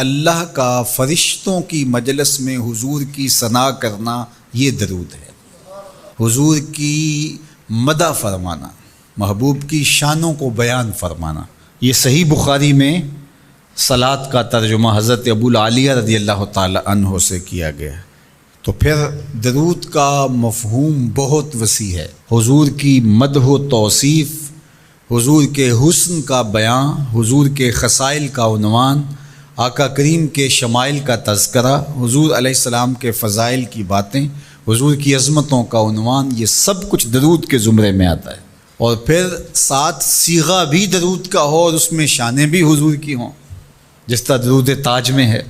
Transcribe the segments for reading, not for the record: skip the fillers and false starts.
اللہ کا فرشتوں کی مجلس میں حضور کی ثنا کرنا یہ درود ہے، حضور کی مدح فرمانا، محبوب کی شانوں کو بیان فرمانا۔ یہ صحیح بخاری میں صلاۃ کا ترجمہ حضرت ابو العالیہ رضی اللہ تعالی عنہ سے کیا گیا ہے۔ تو پھر درود کا مفہوم بہت وسیع ہے، حضور کی مدح و توصیف، حضور کے حسن کا بیان، حضور کے خصائل کا عنوان، آقا کریم کے شمائل کا تذکرہ، حضور علیہ السلام کے فضائل کی باتیں، حضور کی عظمتوں کا عنوان، یہ سب کچھ درود کے زمرے میں آتا ہے۔ اور پھر ساتھ صیغہ بھی درود کا ہو اور اس میں شانیں بھی حضور کی ہوں، جس طرح درود تاج میں ہے،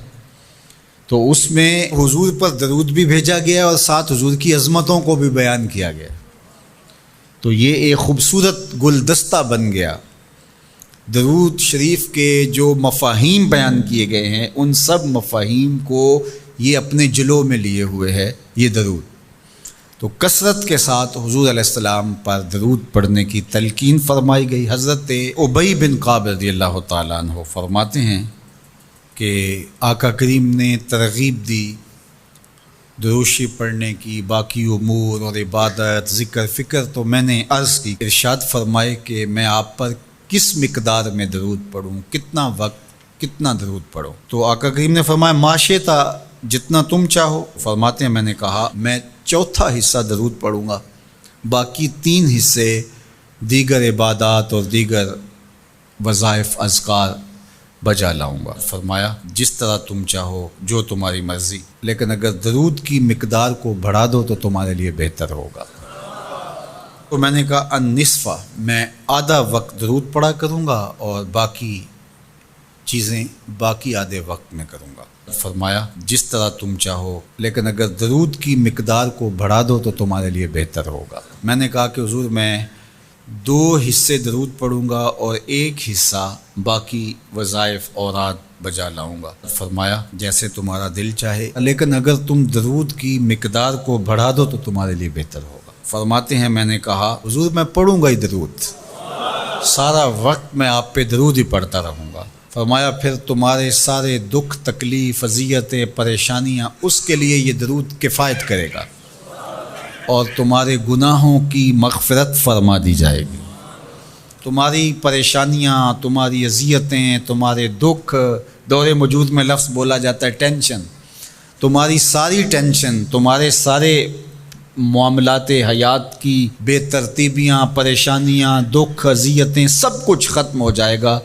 تو اس میں حضور پر درود بھی بھیجا گیا اور ساتھ حضور کی عظمتوں کو بھی بیان کیا گیا۔ تو یہ ایک خوبصورت گلدستہ بن گیا۔ درود شریف کے جو مفاہیم بیان کیے گئے ہیں، ان سب مفاہیم کو یہ اپنے جلو میں لیے ہوئے ہے یہ درود۔ تو کثرت کے ساتھ حضور علیہ السلام پر درود پڑھنے کی تلقین فرمائی گئی۔ حضرت ابی بن کعب رضی اللہ تعالیٰ عنہ فرماتے ہیں کہ آقا کریم نے ترغیب دی درود شریف پڑھنے کی، باقی امور اور عبادت، ذکر فکر، تو میں نے عرض کی، ارشاد فرمائے کہ میں آپ پر کس مقدار میں درود پڑھوں، کتنا وقت، کتنا درود پڑھوں؟ تو آقا کریم نے فرمایا ما شئتا، جتنا تم چاہو۔ فرماتے ہیں میں نے کہا میں چوتھا حصہ درود پڑھوں گا، باقی 3 حصے دیگر عبادات اور دیگر وظائف اذکار بجا لاؤں گا۔ فرمایا جس طرح تم چاہو، جو تمہاری مرضی، لیکن اگر درود کی مقدار کو بڑھا دو تو تمہارے لیے بہتر ہوگا۔ تو میں نے کہا النصف، میں آدھا وقت درود پڑھا کروں گا اور باقی چیزیں باقی آدھے وقت میں کروں گا۔ فرمایا جس طرح تم چاہو، لیکن اگر درود کی مقدار کو بڑھا دو تو تمہارے لیے بہتر ہوگا۔ میں نے کہا کہ حضور میں 2 حصے درود پڑھوں گا اور 1 حصہ باقی وظائف اوراد بجا لاؤں گا۔ فرمایا جیسے تمہارا دل چاہے، لیکن اگر تم درود کی مقدار کو بڑھا دو تو تمہارے لیے بہتر ہوگا۔ فرماتے ہیں میں نے کہا حضور میں پڑھوں گا ہی درود، سارا وقت میں آپ پہ درود ہی پڑھتا رہوں گا۔ فرمایا پھر تمہارے سارے دکھ، تکلیف، اذیتیں، پریشانیاں، اس کے لیے یہ درود کفایت کرے گا اور تمہارے گناہوں کی مغفرت فرما دی جائے گی۔ تمہاری پریشانیاں، تمہاری اذیتیں، تمہارے دکھ، دور موجود میں لفظ بولا جاتا ہے ٹینشن، تمہاری ساری ٹینشن، تمہارے سارے معاملات حیات کی بے ترتیبیاں، پریشانیاں، دکھ، اذیتیں، سب کچھ ختم ہو جائے گا۔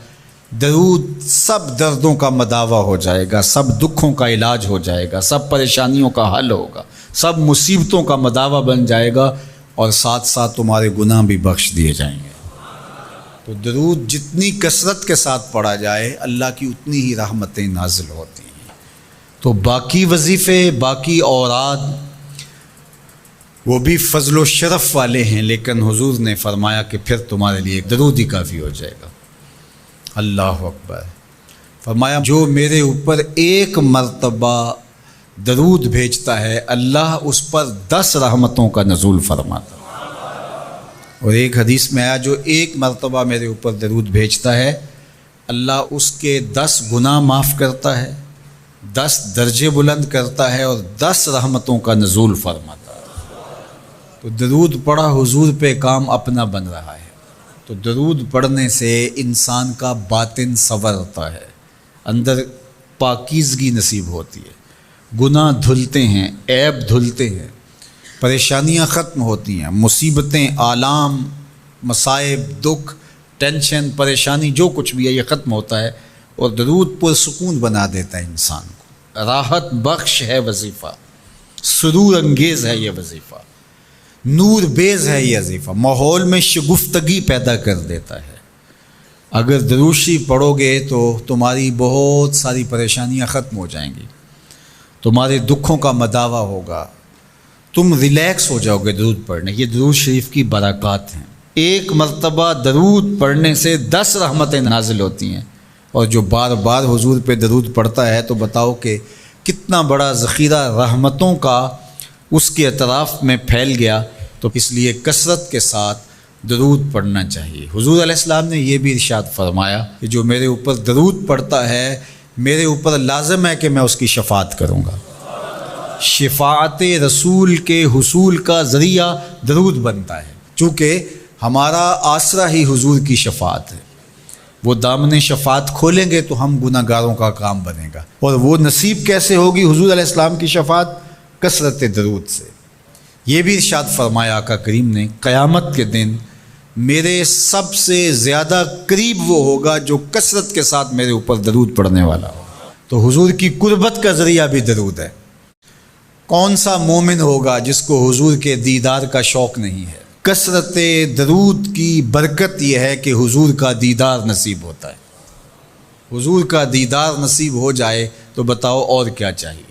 درود سب دردوں کا مداوع ہو جائے گا، سب دکھوں کا علاج ہو جائے گا، سب پریشانیوں کا حل ہوگا، سب مصیبتوں کا مداوع بن جائے گا، اور ساتھ ساتھ تمہارے گناہ بھی بخش دیے جائیں گے۔ تو درود جتنی کثرت کے ساتھ پڑھا جائے اللہ کی اتنی ہی رحمتیں نازل ہوتی ہیں۔ تو باقی وظیفے، باقی اوراد وہ بھی فضل و شرف والے ہیں، لیکن حضور نے فرمایا کہ پھر تمہارے لیے درود ہی کافی ہو جائے گا۔ اللہ اکبر۔ فرمایا جو میرے اوپر 1 مرتبہ درود بھیجتا ہے اللہ اس پر 10 رحمتوں کا نزول فرماتا ہے۔ اور ایک حدیث میں آیا جو 1 مرتبہ میرے اوپر درود بھیجتا ہے اللہ اس کے 10 گناہ معاف کرتا ہے، 10 درجے بلند کرتا ہے اور 10 رحمتوں کا نزول فرماتا ہے۔ تو درود پڑھا حضور پہ کام اپنا بن رہا ہے۔ تو درود پڑھنے سے انسان کا باطن سنورتا ہے، اندر پاکیزگی نصیب ہوتی ہے، گناہ دھلتے ہیں، عیب دھلتے ہیں، پریشانیاں ختم ہوتی ہیں، مصیبتیں، آلام، مصائب، دکھ، ٹینشن، پریشانی جو کچھ بھی ہے یہ ختم ہوتا ہے، اور درود پرسکون بنا دیتا ہے انسان کو۔ راحت بخش ہے وظیفہ، سرور انگیز ہے یہ وظیفہ، نور بیز ہے یہ وظیفہ، ماحول میں شگفتگی پیدا کر دیتا ہے۔ اگر درود شریف پڑھو گے تو تمہاری بہت ساری پریشانیاں ختم ہو جائیں گی، تمہارے دکھوں کا مداوع ہوگا، تم ریلیکس ہو جاؤ گے درود پڑھنے۔ یہ درود شریف کی برکات ہیں۔ 1 مرتبہ درود پڑھنے سے 10 رحمتیں نازل ہوتی ہیں، اور جو بار بار حضور پہ درود پڑھتا ہے تو بتاؤ کہ کتنا بڑا ذخیرہ رحمتوں کا اس کے اطراف میں پھیل گیا۔ تو اس لیے کثرت کے ساتھ درود پڑھنا چاہیے۔ حضور علیہ السلام نے یہ بھی ارشاد فرمایا کہ جو میرے اوپر درود پڑھتا ہے میرے اوپر لازم ہے کہ میں اس کی شفاعت کروں گا۔ شفاعت رسول کے حصول کا ذریعہ درود بنتا ہے، چونکہ ہمارا آسرا ہی حضور کی شفاعت ہے۔ وہ دامن شفاعت کھولیں گے تو ہم گناہ گاروں کا کام بنے گا، اور وہ نصیب کیسے ہوگی حضور علیہ السلام کی شفاعت؟ کثرت درود سے۔ یہ بھی ارشاد فرمایا آقا کریم نے، قیامت کے دن میرے سب سے زیادہ قریب وہ ہوگا جو کثرت کے ساتھ میرے اوپر درود پڑھنے والا ہو۔ تو حضور کی قربت کا ذریعہ بھی درود ہے۔ کون سا مومن ہوگا جس کو حضور کے دیدار کا شوق نہیں ہے؟ کثرت درود کی برکت یہ ہے کہ حضور کا دیدار نصیب ہوتا ہے۔ حضور کا دیدار نصیب ہو جائے تو بتاؤ اور کیا چاہیے۔